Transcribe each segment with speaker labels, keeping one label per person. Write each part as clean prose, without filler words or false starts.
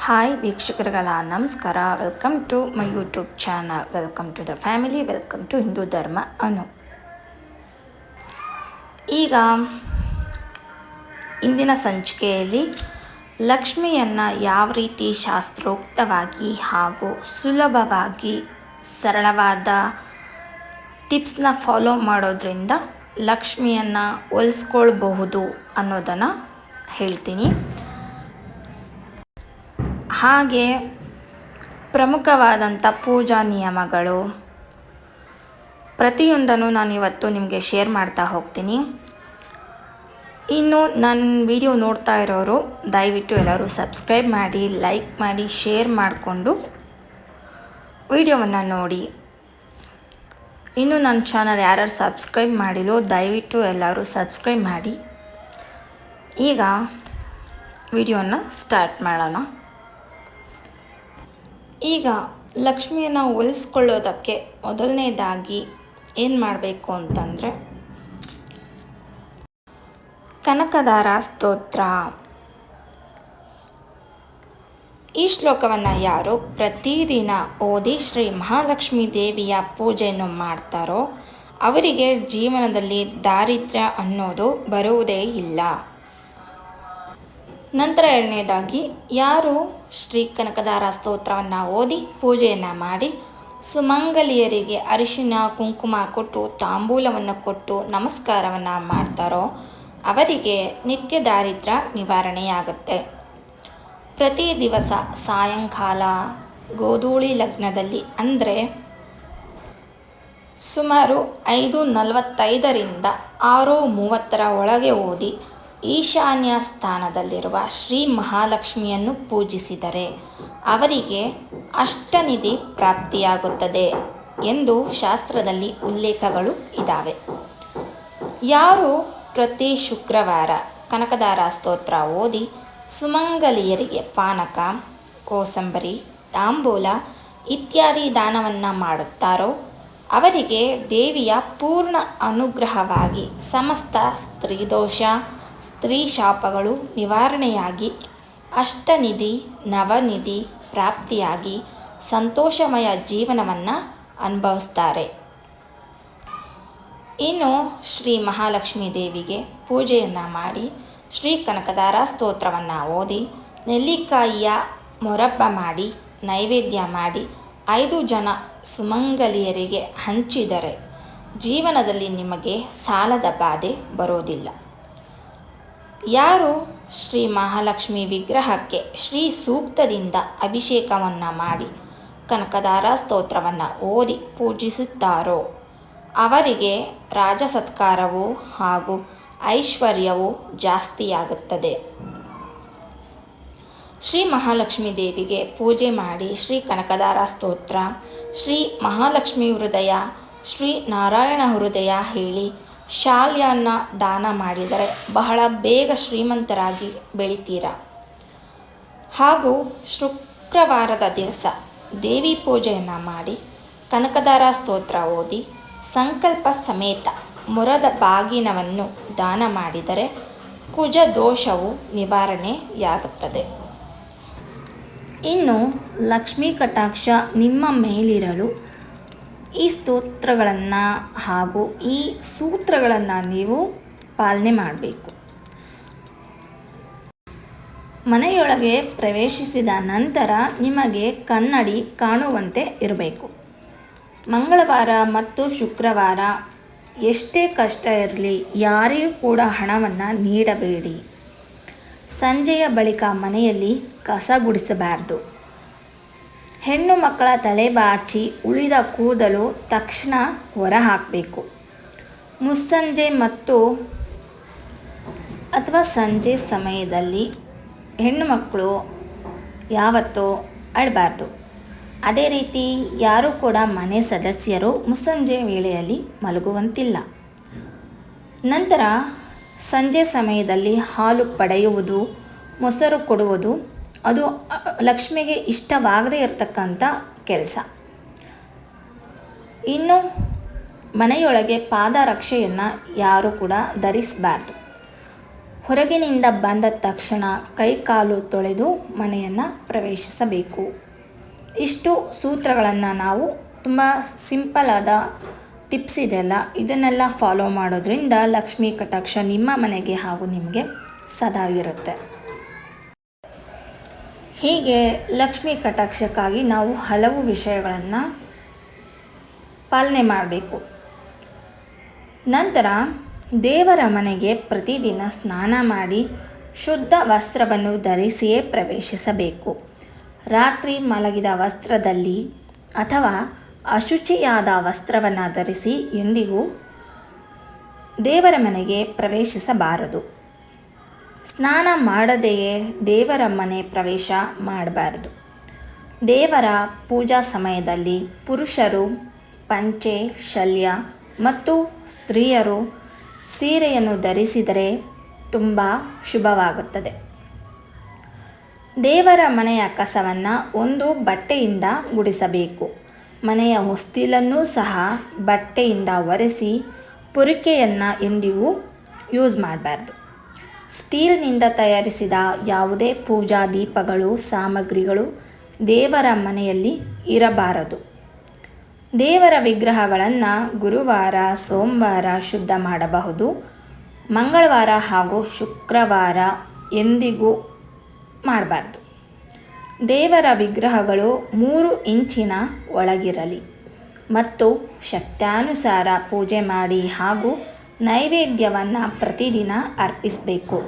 Speaker 1: Hi ವೀಕ್ಷಕರುಗಳ ನಮಸ್ಕಾರ. Welcome to my YouTube channel. Welcome to the family. Welcome to Hindu Dharma Anu. ಈಗ ಇಂದಿನ ಸಂಚಿಕೆಯಲ್ಲಿ ಲಕ್ಷ್ಮಿಯನ್ನು ಯಾವ ರೀತಿ ಶಾಸ್ತ್ರೋಕ್ತವಾಗಿ ಹಾಗೂ ಸುಲಭವಾಗಿ ಸರಳವಾದ ಟಿಪ್ಸ್ನ ಫಾಲೋ ಮಾಡೋದ್ರಿಂದ ಲಕ್ಷ್ಮಿಯನ್ನು ಒಲಿಸ್ಕೊಳ್ಬಹುದು ಅನ್ನೋದನ್ನು ಹೇಳ್ತೀನಿ. ಹಾಗೆ ಪ್ರಮುಖವಾದಂಥ ಪೂಜಾ ನಿಯಮಗಳು ಪ್ರತಿಯೊಂದನ್ನು ನಾನಿವತ್ತು ನಿಮಗೆ ಶೇರ್ ಮಾಡ್ತಾ ಹೋಗ್ತೀನಿ. ಇನ್ನು ನನ್ನ ವಿಡಿಯೋ ನೋಡ್ತಾ ಇರೋರು ದಯವಿಟ್ಟು ಎಲ್ಲರೂ ಸಬ್ಸ್ಕ್ರೈಬ್ ಮಾಡಿ, ಲೈಕ್ ಮಾಡಿ, ಶೇರ್ ಮಾಡಿಕೊಂಡು ವಿಡಿಯೋವನ್ನು ನೋಡಿ. ಇನ್ನು ನನ್ನ ಚಾನಲ್ ಯಾರು ಸಬ್ಸ್ಕ್ರೈಬ್ ಮಾಡಿಲ್ಲೋ ದಯವಿಟ್ಟು ಎಲ್ಲರೂ ಸಬ್ಸ್ಕ್ರೈಬ್ ಮಾಡಿ. ಈಗ ವಿಡಿಯೋನ ಸ್ಟಾರ್ಟ್ ಮಾಡೋಣ. ಈಗ ಲಕ್ಷ್ಮಿಯನ್ನು ಒಲಿಸ್ಕೊಳ್ಳೋದಕ್ಕೆ ಮೊದಲನೇದಾಗಿ ಏನು ಮಾಡಬೇಕು ಅಂತಂದರೆ ಕನಕದಾರ ಸ್ತೋತ್ರ. ಈ ಶ್ಲೋಕವನ್ನು ಯಾರು ಪ್ರತಿದಿನ ಓದಿ ಶ್ರೀ ಮಹಾಲಕ್ಷ್ಮೀ ದೇವಿಯ ಪೂಜೆಯನ್ನು ಮಾಡ್ತಾರೋ ಅವರಿಗೆ ಜೀವನದಲ್ಲಿ ದಾರಿದ್ರ್ಯ ಅನ್ನೋದು ಬರುವುದೇ ಇಲ್ಲ. ನಂತರ ಎರಡನೇದಾಗಿ ಯಾರು ಶ್ರೀ ಕನಕದಾರ ಸ್ತೋತ್ರವನ್ನು ಓದಿ ಪೂಜೆಯನ್ನು ಮಾಡಿ ಸುಮಂಗಲಿಯರಿಗೆ ಅರಿಶಿನ ಕುಂಕುಮ ಕೊಟ್ಟು ತಾಂಬೂಲವನ್ನು ಕೊಟ್ಟು ನಮಸ್ಕಾರವನ್ನು ಮಾಡ್ತಾರೋ ಅವರಿಗೆ ನಿತ್ಯ ದಾರಿದ್ರ್ಯ ನಿವಾರಣೆಯಾಗುತ್ತೆ. ಪ್ರತಿ ದಿವಸ ಸಾಯಂಕಾಲ ಗೋಧೂಳಿ ಲಗ್ನದಲ್ಲಿ ಅಂದರೆ ಸುಮಾರು 5:45ರಿಂದ 6:30 ಒಳಗೆ ಓದಿ ಈಶಾನ್ಯ ಸ್ಥಾನದಲ್ಲಿರುವ ಶ್ರೀ ಮಹಾಲಕ್ಷ್ಮಿಯನ್ನು ಪೂಜಿಸಿದರೆ ಅವರಿಗೆ ಅಷ್ಟನಿಧಿ ಪ್ರಾಪ್ತಿಯಾಗುತ್ತದೆ ಎಂದು ಶಾಸ್ತ್ರದಲ್ಲಿ ಉಲ್ಲೇಖಗಳು ಇದ್ದಾವೆ. ಯಾರು ಪ್ರತಿ ಶುಕ್ರವಾರ ಕನಕದಾರ ಸ್ತೋತ್ರ ಓದಿ ಸುಮಂಗಲಿಯರಿಗೆ ಪಾನಕ, ಕೋಸಂಬರಿ, ತಾಂಬೂಲ ಇತ್ಯಾದಿ ದಾನವನ್ನು ಮಾಡುತ್ತಾರೋ ಅವರಿಗೆ ದೇವಿಯ ಪೂರ್ಣ ಅನುಗ್ರಹವಾಗಿ ಸಮಸ್ತ ಸ್ತ್ರೀದೋಷ, ಸ್ತ್ರೀ ಶಾಪಗಳು ನಿವಾರಣೆಯಾಗಿ ಅಷ್ಟನಿಧಿ ನವನಿಧಿ ಪ್ರಾಪ್ತಿಯಾಗಿ ಸಂತೋಷಮಯ ಜೀವನವನ್ನು ಅನುಭವಿಸ್ತಾರೆ. ಇನ್ನು ಶ್ರೀ ಮಹಾಲಕ್ಷ್ಮೀ ದೇವಿಗೆ ಪೂಜೆಯನ್ನು ಮಾಡಿ ಶ್ರೀ ಕನಕದಾರ ಸ್ತೋತ್ರವನ್ನು ಓದಿ ನೆಲ್ಲಿಕಾಯಿಯ ಮೊರಬ್ಬ ಮಾಡಿ ನೈವೇದ್ಯ ಮಾಡಿ 5 ಜನ ಸುಮಂಗಲಿಯರಿಗೆ ಹಂಚಿದರೆ ಜೀವನದಲ್ಲಿ ನಿಮಗೆ ಸಾಲದ ಬಾಧೆ ಬರೋದಿಲ್ಲ. ಯಾರು ಶ್ರೀ ಮಹಾಲಕ್ಷ್ಮಿ ವಿಗ್ರಹಕ್ಕೆ ಶ್ರೀ ಸೂಕ್ತದಿಂದ ಅಭಿಷೇಕವನ್ನು ಮಾಡಿ ಕನಕದಾರ ಸ್ತೋತ್ರವನ್ನು ಓದಿ ಪೂಜಿಸುತ್ತಾರೋ ಅವರಿಗೆ ರಾಜ ಸತ್ಕಾರವು ಹಾಗೂ ಐಶ್ವರ್ಯವು ಜಾಸ್ತಿಯಾಗುತ್ತದೆ. ಶ್ರೀ ಮಹಾಲಕ್ಷ್ಮೀ ದೇವಿಗೆ ಪೂಜೆ ಮಾಡಿ ಶ್ರೀ ಕನಕದಾರ ಸ್ತೋತ್ರ, ಶ್ರೀ ಮಹಾಲಕ್ಷ್ಮಿ ಹೃದಯ, ಶ್ರೀ ನಾರಾಯಣ ಹೃದಯ ಹೇಳಿ ಶಾಲ್ಯನ್ನು ದಾನ ಮಾಡಿದರೆ ಬಹಳ ಬೇಗ ಶ್ರೀಮಂತರಾಗಿ ಬೆಳಿತೀರ. ಹಾಗೂ ಶುಕ್ರವಾರದ ದಿವಸ ದೇವಿ ಪೂಜೆಯನ್ನು ಮಾಡಿ ಕನಕದಾರ ಸ್ತೋತ್ರ ಓದಿ ಸಂಕಲ್ಪ ಸಮೇತ ಮೊರದ ಬಾಗಿನವನ್ನು ದಾನ ಮಾಡಿದರೆ ಕುಜ ದೋಷವು ನಿವಾರಣೆಯಾಗುತ್ತದೆ. ಇನ್ನು ಲಕ್ಷ್ಮೀ ಕಟಾಕ್ಷ ನಿಮ್ಮ ಮೇಲಿರಲು ಈ ಸ್ತೋತ್ರಗಳನ್ನು ಹಾಗೂ ಈ ಸೂತ್ರಗಳನ್ನು ನೀವು ಪಾಲನೆ ಮಾಡಬೇಕು. ಮನೆಯೊಳಗೆ ಪ್ರವೇಶಿಸಿದ ನಂತರ ನಿಮಗೆ ಕನ್ನಡಿ ಕಾಣುವಂತೆ ಇರಬೇಕು. ಮಂಗಳವಾರ ಮತ್ತು ಶುಕ್ರವಾರ ಎಷ್ಟೇ ಕಷ್ಟ ಇರಲಿ ಯಾರಿಗೂ ಕೂಡ ಹಣವನ್ನು ನೀಡಬೇಡಿ. ಸಂಜೆಯ ಬಳಿಕ ಮನೆಯಲ್ಲಿ ಕಸ ಗುಡಿಸಬಾರ್ದು. ಹೆಣ್ಣು ಮಕ್ಕಳ ತಲೆ ಬಾಚಿ ಉಳಿದ ಕೂದಲು ತಕ್ಷಣ ಹೊರ ಹಾಕಬೇಕು. ಮುಸ್ಸಂಜೆ ಅಥವಾ ಸಂಜೆ ಸಮಯದಲ್ಲಿ ಹೆಣ್ಣು ಮಕ್ಕಳು ಯಾವತ್ತೂ ಅಳಬಾರ್ದು. ಅದೇ ರೀತಿ ಯಾರೂ ಕೂಡ ಮನೆ ಸದಸ್ಯರು ಮುಸ್ಸಂಜೆ ವೇಳೆಯಲ್ಲಿ ಮಲಗುವಂತಿಲ್ಲ. ನಂತರ ಸಂಜೆ ಸಮಯದಲ್ಲಿ ಹಾಲು ಪಡೆಯುವುದು, ಮೊಸರು ಕೊಡುವುದು ಅದು ಲಕ್ಷ್ಮಿಗೆ ಇಷ್ಟವಾಗದೇ ಇರತಕ್ಕಂಥ ಕೆಲಸ. ಇನ್ನು ಮನೆಯೊಳಗೆ ಪಾದರಕ್ಷೆಯನ್ನು ಯಾರೂ ಕೂಡ ಧರಿಸಬಾರ್ದು. ಹೊರಗಿನಿಂದ ಬಂದ ತಕ್ಷಣ ಕೈಕಾಲು ತೊಳೆದು ಮನೆಯನ್ನು ಪ್ರವೇಶಿಸಬೇಕು. ಇಷ್ಟು ಸೂತ್ರಗಳನ್ನು ನಾವು ತುಂಬ ಸಿಂಪಲ್ ಆದ ಟಿಪ್ಸ್ ಇದೆಲ್ಲ, ಇದನ್ನೆಲ್ಲ ಫಾಲೋ ಮಾಡೋದ್ರಿಂದ ಲಕ್ಷ್ಮೀ ಕಟಾಕ್ಷ ನಿಮ್ಮ ಮನೆಗೆ ಹಾಗೂ ನಿಮಗೆ ಸದಾ ಇರುತ್ತೆ. ಹೀಗೆ ಲಕ್ಷ್ಮೀ ಕಟಾಕ್ಷಕ್ಕಾಗಿ ನಾವು ಹಲವು ವಿಷಯಗಳನ್ನು ಪಾಲನೆ ಮಾಡಬೇಕು. ನಂತರ ದೇವರ ಮನೆಗೆ ಪ್ರತಿದಿನ ಸ್ನಾನ ಮಾಡಿ ಶುದ್ಧ ವಸ್ತ್ರವನ್ನು ಧರಿಸಿಯೇ ಪ್ರವೇಶಿಸಬೇಕು. ರಾತ್ರಿ ಮಲಗಿದ ವಸ್ತ್ರದಲ್ಲಿ ಅಥವಾ ಅಶುಚಿಯಾದ ವಸ್ತ್ರವನ್ನು ಧರಿಸಿ ಎಂದಿಗೂ ದೇವರ ಮನೆಗೆ ಪ್ರವೇಶಿಸಬಾರದು. ಸ್ನಾನ ಮಾಡದೆಯೇ ದೇವರ ಮನೆ ಪ್ರವೇಶ ಮಾಡಬಾರದು. ದೇವರ ಪೂಜಾ ಸಮಯದಲ್ಲಿ ಪುರುಷರು ಪಂಚೆ, ಶಲ್ಯ ಮತ್ತು ಸ್ತ್ರೀಯರು ಸೀರೆಯನ್ನು ಧರಿಸಿದರೆ ತುಂಬ ಶುಭವಾಗುತ್ತದೆ. ದೇವರ ಮನೆಯ ಕಸವನ್ನು ಒಂದು ಬಟ್ಟೆಯಿಂದ ಗುಡಿಸಬೇಕು. ಮನೆಯ ಹೊಸ್ತಿಲನ್ನೂ ಸಹ ಬಟ್ಟೆಯಿಂದ ಒರೆಸಿ ಪೊರಿಕೆಯನ್ನು ಎಂದಿಗೂ ಯೂಸ್ ಮಾಡಬಾರ್ದು. ಸ್ಟೀಲ್ನಿಂದ ತಯಾರಿಸಿದ ಯಾವುದೇ ಪೂಜಾ ದೀಪಗಳು, ಸಾಮಗ್ರಿಗಳು ದೇವರ ಮನೆಯಲ್ಲಿ ಇರಬಾರದು. ದೇವರ ವಿಗ್ರಹಗಳನ್ನು ಗುರುವಾರ, ಸೋಮವಾರ ಶುದ್ಧ ಮಾಡಬಹುದು. ಮಂಗಳವಾರ ಹಾಗೂ ಶುಕ್ರವಾರ ಎಂದಿಗೂ ಮಾಡಬಾರ್ದು. ದೇವರ ವಿಗ್ರಹಗಳು 3 ಇಂಚಿನ ಒಳಗಿರಲಿ ಮತ್ತು ಶಕ್ತ್ಯಾನುಸಾರ ಪೂಜೆ ಮಾಡಿ ಹಾಗೂ ನೈವೇದ್ಯವನ್ನು ಪ್ರತಿದಿನ ಅರ್ಪಿಸಬೇಕು.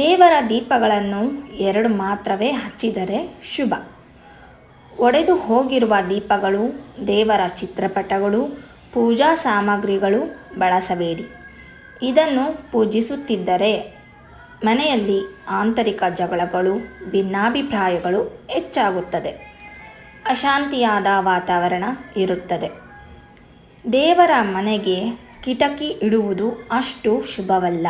Speaker 1: ದೇವರ ದೀಪಗಳನ್ನು 2 ಮಾತ್ರವೇ ಹಚ್ಚಿದರೆ ಶುಭ. ಒಡೆದು ಹೋಗಿರುವ ದೀಪಗಳು, ದೇವರ ಚಿತ್ರಪಟಗಳು, ಪೂಜಾ ಸಾಮಗ್ರಿಗಳು ಬಳಸಬೇಡಿ. ಇದನ್ನು ಪೂಜಿಸುತ್ತಿದ್ದರೆ ಮನೆಯಲ್ಲಿ ಆಂತರಿಕ ಜಗಳಗಳು, ಭಿನ್ನಾಭಿಪ್ರಾಯಗಳು ಹೆಚ್ಚಾಗುತ್ತದೆ. ಅಶಾಂತಿಯಾದ ವಾತಾವರಣ ಇರುತ್ತದೆ. ದೇವರ ಮನೆಗೆ ಕಿಟಕಿ ಇಡುವುದು ಅಷ್ಟು ಶುಭವಲ್ಲ.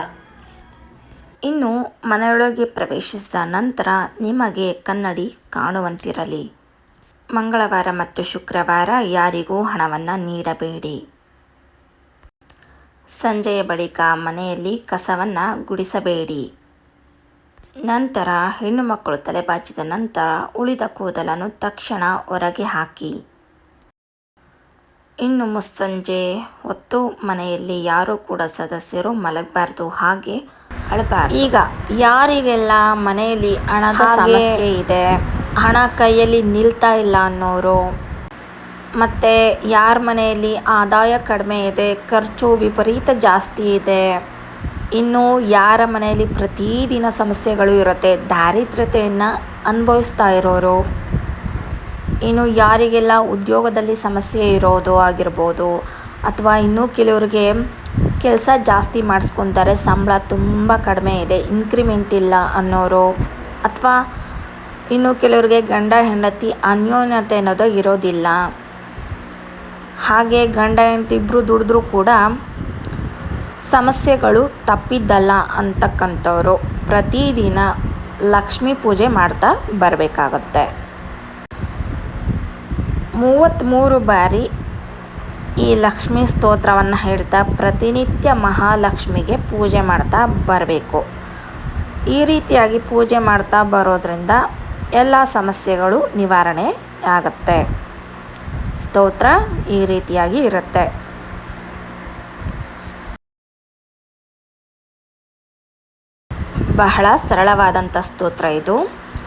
Speaker 1: ಇನ್ನು ಮನೆಯೊಳಗೆ ಪ್ರವೇಶಿಸಿದ ನಂತರ ನಿಮಗೆ ಕನ್ನಡಿ ಕಾಣುವಂತಿರಲಿ. ಮಂಗಳವಾರ ಮತ್ತು ಶುಕ್ರವಾರ ಯಾರಿಗೂ ಹಣವನ್ನು ನೀಡಬೇಡಿ. ಸಂಜೆಯ ಬಳಿಕ ಮನೆಯಲ್ಲಿ ಕಸವನ್ನು ಗುಡಿಸಬೇಡಿ. ನಂತರ ಹೆಣ್ಣು ಮಕ್ಕಳು ತಲೆಬಾಚಿದ ನಂತರ ಉಳಿದ ಕೂದಲನ್ನು ತಕ್ಷಣ ಹೊರಗೆ ಹಾಕಿ. ಇನ್ನು ಮುಸ್ಸಂಜೆ ಹೊತ್ತು ಮನೆಯಲ್ಲಿ ಯಾರೂ ಕೂಡ ಸದಸ್ಯರು ಮಲಗಬಾರ್ದು, ಹಾಗೆ ಅಳಬಾರ್ದು. ಈಗ ಯಾರಿಗೆಲ್ಲ ಮನೆಯಲ್ಲಿ ಹಣದ ಸಮಸ್ಯೆ ಇದೆ, ಹಣ ಕೈಯಲ್ಲಿ ನಿಲ್ತಾ ಇಲ್ಲ ಅನ್ನೋರು, ಮತ್ತು ಯಾರ ಮನೆಯಲ್ಲಿ ಆದಾಯ ಕಡಿಮೆ ಇದೆ, ಖರ್ಚು ವಿಪರೀತ ಜಾಸ್ತಿ ಇದೆ, ಇನ್ನು ಯಾರ ಮನೆಯಲ್ಲಿ ಪ್ರತಿದಿನ ಸಮಸ್ಯೆಗಳು ಇರುತ್ತೆ, ದಾರಿದ್ರ್ಯತೆಯನ್ನು ಅನುಭವಿಸ್ತಾ ಇರೋರು, ಇನ್ನು ಯಾರಿಗೆಲ್ಲ ಉದ್ಯೋಗದಲ್ಲಿ ಸಮಸ್ಯೆ ಇರೋದು ಆಗಿರ್ಬೋದು, ಅಥವಾ ಇನ್ನೂ ಕೆಲವರಿಗೆ ಕೆಲಸ ಜಾಸ್ತಿ ಮಾಡಿಸ್ಕೊತಾರೆ, ಸಂಬಳ ತುಂಬ ಕಡಿಮೆ ಇದೆ, ಇನ್ಕ್ರಿಮೆಂಟ್ ಇಲ್ಲ ಅನ್ನೋರು, ಅಥವಾ ಇನ್ನು ಕೆಲವರಿಗೆ ಗಂಡ ಹೆಂಡತಿ ಅನ್ಯೋನ್ಯತೆ ಅನ್ನೋದು ಇರೋದಿಲ್ಲ, ಹಾಗೆ ಗಂಡ ಹೆಂಡತಿ ಇಬ್ಬರು ದುಡಿದ್ರೂ ಕೂಡ ಸಮಸ್ಯೆಗಳು ತಪ್ಪಿದ್ದಲ್ಲ ಅಂತಕ್ಕಂಥವ್ರು ಪ್ರತಿದಿನ ಲಕ್ಷ್ಮೀ ಪೂಜೆ ಮಾಡ್ತಾ ಬರಬೇಕಾಗುತ್ತೆ. 33 ಬಾರಿ ಈ ಲಕ್ಷ್ಮೀ ಸ್ತೋತ್ರವನ್ನು ಹೇಳ್ತಾ ಪ್ರತಿನಿತ್ಯ ಮಹಾಲಕ್ಷ್ಮಿಗೆ ಪೂಜೆ ಮಾಡ್ತಾ ಬರಬೇಕು. ಈ ರೀತಿಯಾಗಿ ಪೂಜೆ ಮಾಡ್ತಾ ಬರೋದ್ರಿಂದ ಎಲ್ಲ ಸಮಸ್ಯೆಗಳು ನಿವಾರಣೆ ಆಗುತ್ತೆ. ಸ್ತೋತ್ರ ಈ ರೀತಿಯಾಗಿ ಇರುತ್ತೆ. ಬಹಳ ಸರಳವಾದಂಥ ಸ್ತೋತ್ರ ಇದು,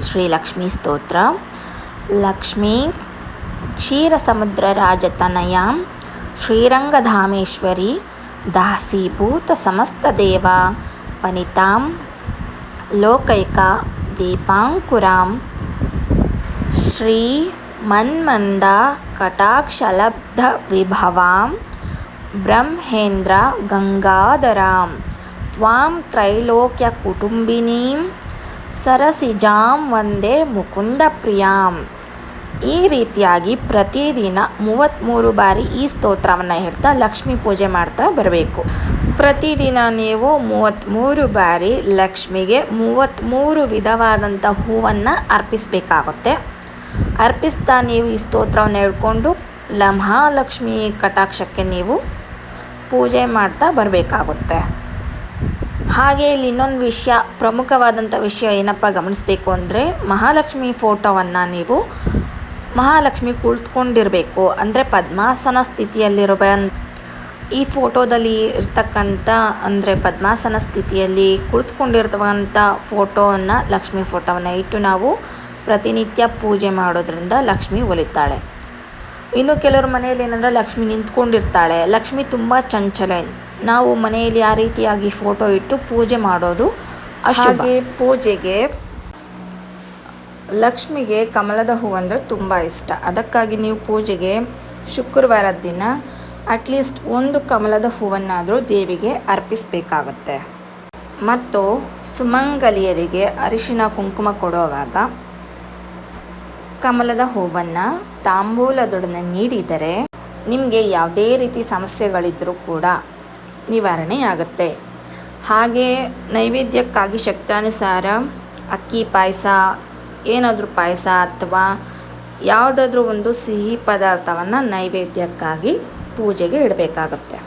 Speaker 1: ಶ್ರೀಲಕ್ಷ್ಮೀ ಸ್ತೋತ್ರ. ಲಕ್ಷ್ಮೀ ಕ್ಷೀರಸಮುದ್ರ ರಾಜತನಯಾಂ ಶ್ರೀರಂಗಧಾಮೇಶ್ವರಿ ದಾಸೀಭೂತ ಸಮಸ್ತದೇವ ವನಿತಾಂ ಲೋಕೈಕ ದೀಪಾಂಕುರಾಂ ಶ್ರೀ ಮನ್ಮಂದ ಕಟಾಕ್ಷಲಬ್ಧ ವಿಭವಾಂ ಬ್ರಹ್ಮೇಂದ್ರ ಗಂಗಾಧರಾಂ ತ್ವಾಂ ತ್ರೈಲೋಕ್ಯ ಕುಟುಂಬಿನೀಂ ಸರಸಿಜಾಂ ವಂದೇ ಮುಕುಂದ ಪ್ರಿಯಾಂ. ಈ ರೀತಿಯಾಗಿ ಪ್ರತಿದಿನ 33 ಬಾರಿ ಈ ಸ್ತೋತ್ರವನ್ನು ಹೇಳ್ತಾ ಲಕ್ಷ್ಮೀ ಪೂಜೆ ಮಾಡ್ತಾ ಬರಬೇಕು. ಪ್ರತಿದಿನ ನೀವು 33 ಬಾರಿ ಲಕ್ಷ್ಮಿಗೆ 33 ವಿಧವಾದಂಥ ಹೂವನ್ನು ಅರ್ಪಿಸಬೇಕಾಗುತ್ತೆ. ಅರ್ಪಿಸ್ತಾ ನೀವು ಈ ಸ್ತೋತ್ರವನ್ನು ಹೇಳ್ಕೊಂಡು ಮಹಾಲಕ್ಷ್ಮಿ ಕಟಾಕ್ಷಕ್ಕೆ ನೀವು ಪೂಜೆ ಮಾಡ್ತಾ ಬರಬೇಕಾಗುತ್ತೆ. ಹಾಗೆ ಇಲ್ಲಿ ಇನ್ನೊಂದು ವಿಷಯ, ಪ್ರಮುಖವಾದಂಥ ವಿಷಯ ಏನಪ್ಪ ಗಮನಿಸಬೇಕು ಅಂದರೆ, ಮಹಾಲಕ್ಷ್ಮಿ ಫೋಟೋವನ್ನು ನೀವು ಮಹಾಲಕ್ಷ್ಮಿ ಕುಳಿತುಕೊಂಡಿರಬೇಕು, ಅಂದರೆ ಪದ್ಮಾಸನ ಈ ಫೋಟೋದಲ್ಲಿ ಇರ್ತಕ್ಕಂಥ ಅಂದರೆ ಪದ್ಮಾಸನ ಸ್ಥಿತಿಯಲ್ಲಿ ಕುಳಿತುಕೊಂಡಿರ್ತಕ್ಕಂಥ ಫೋಟೋವನ್ನು, ಲಕ್ಷ್ಮಿ ಫೋಟೋವನ್ನು ಇಟ್ಟು ನಾವು ಪ್ರತಿನಿತ್ಯ ಪೂಜೆ ಮಾಡೋದ್ರಿಂದ ಲಕ್ಷ್ಮಿ ಒಲಿತಾಳೆ. ಇನ್ನು ಕೆಲವ್ರ ಮನೆಯಲ್ಲಿ ಏನಂದರೆ ಲಕ್ಷ್ಮಿ ನಿಂತ್ಕೊಂಡಿರ್ತಾಳೆ. ಲಕ್ಷ್ಮಿ ತುಂಬ ಚಂಚಲ. ನಾವು ಮನೆಯಲ್ಲಿ ಆ ರೀತಿಯಾಗಿ ಫೋಟೋ ಇಟ್ಟು ಪೂಜೆ ಮಾಡೋದು ಹಾಗೆ ಪೂಜೆಗೆ ಲಕ್ಷ್ಮಿಗೆ ಕಮಲದ ಹೂವು ಅಂದರೆ ತುಂಬ ಇಷ್ಟ. ಅದಕ್ಕಾಗಿ ನೀವು ಪೂಜೆಗೆ ಶುಕ್ರವಾರದ ದಿನ ಅಟ್ಲೀಸ್ಟ್ ಒಂದು ಕಮಲದ ಹೂವನ್ನಾದರೂ ದೇವಿಗೆ ಅರ್ಪಿಸಬೇಕಾಗತ್ತೆ. ಮತ್ತು ಸುಮಂಗಲಿಯರಿಗೆ ಅರಿಶಿನ ಕುಂಕುಮ ಕೊಡುವಾಗ ಕಮಲದ ಹೂವನ್ನು ತಾಂಬೂಲದೊಡನೆ ನೀಡಿದರೆ ನಿಮಗೆ ಯಾವುದೇ ರೀತಿ ಸಮಸ್ಯೆಗಳಿದ್ದರೂ ಕೂಡ ನಿವಾರಣೆಯಾಗುತ್ತೆ. ಹಾಗೆ ನೈವೇದ್ಯಕ್ಕಾಗಿ ಶಕ್ತಾನುಸಾರ ಅಕ್ಕಿ ಪಾಯಸ, ಏನಾದರೂ ಪಾಯಸ ಅಥವಾ ಯಾವುದಾದ್ರೂ ಒಂದು ಸಿಹಿ ಪದಾರ್ಥವನ್ನು ನೈವೇದ್ಯಕ್ಕಾಗಿ ಪೂಜೆಗೆ ಇಡಬೇಕಾಗತ್ತೆ.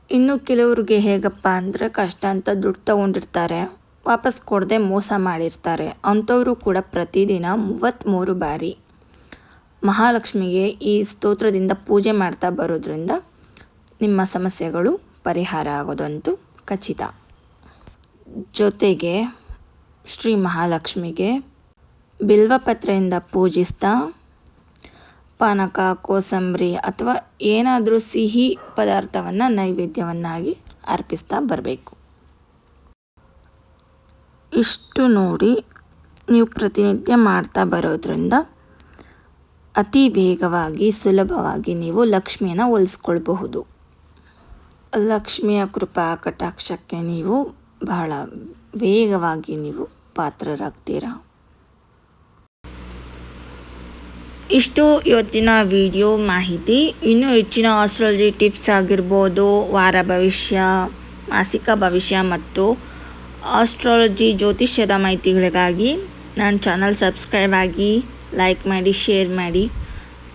Speaker 1: ಇನ್ನು ಕೆಲವ್ರಿಗೆ ಹೇಗಪ್ಪ ಅಂದರೆ ಕಷ್ಟ ಅಂತ ದುಡ್ಡು ತಗೊಂಡಿರ್ತಾರೆ, ವಾಪಸ್ ಕೊಡದೆ ಮೋಸ ಮಾಡಿರ್ತಾರೆ. ಅಂಥವರು ಕೂಡ ಪ್ರತಿದಿನ 33 ಬಾರಿ ಮಹಾಲಕ್ಷ್ಮಿಗೆ ಈ ಸ್ತೋತ್ರದಿಂದ ಪೂಜೆ ಮಾಡ್ತಾ ಬರೋದ್ರಿಂದ ನಿಮ್ಮ ಸಮಸ್ಯೆಗಳು ಪರಿಹಾರ ಆಗೋದಂತೂ ಖಚಿತ. ಜೊತೆಗೆ ಶ್ರೀ ಮಹಾಲಕ್ಷ್ಮಿಗೆ ಬಿಲ್ವಪತ್ರೆಯಿಂದ ಪೂಜಿಸ್ತಾ ಪಾನಕ, ಕೋಸಂಬರಿ ಅಥವಾ ಏನಾದರೂ ಸಿಹಿ ಪದಾರ್ಥವನ್ನು ನೈವೇದ್ಯವನ್ನಾಗಿ ಅರ್ಪಿಸ್ತಾ ಬರಬೇಕು. ಇಷ್ಟು ನೋಡಿ ನೀವು ಪ್ರತಿನಿತ್ಯ ಮಾಡ್ತಾ ಬರೋದ್ರಿಂದ ಅತಿ ವೇಗವಾಗಿ, ಸುಲಭವಾಗಿ ನೀವು ಲಕ್ಷ್ಮಿಯನ್ನು ಒಲಿಸ್ಕೊಳ್ಬಹುದು. ಲಕ್ಷ್ಮಿಯ ಕೃಪಾ ಕಟಾಕ್ಷಕ್ಕೆ ನೀವು ಬಹಳ ವೇಗವಾಗಿ ನೀವು ಪಾತ್ರರಾಗ್ತೀರಾ. ಇಷ್ಟು ಇವತ್ತಿನ ವಿಡಿಯೋ ಮಾಹಿತಿ. ಇನ್ನೂ ಹೆಚ್ಚಿನ ಆಸ್ಟ್ರಾಲಜಿ ಟಿಪ್ಸ್ ಆಗಿರ್ಬೋದು, ವಾರ ಭವಿಷ್ಯ, ಮಾಸಿಕ ಭವಿಷ್ಯ ಮತ್ತು ಆಸ್ಟ್ರಾಲಜಿ ಜ್ಯೋತಿಷ್ಯದ ಮಾಹಿತಿಗಳಿಗಾಗಿ ನನ್ನ ಚಾನಲ್ ಸಬ್ಸ್ಕ್ರೈಬ್ ಆಗಿ, ಲೈಕ್ ಮಾಡಿ, ಶೇರ್ ಮಾಡಿ.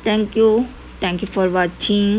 Speaker 1: Thank you for watching.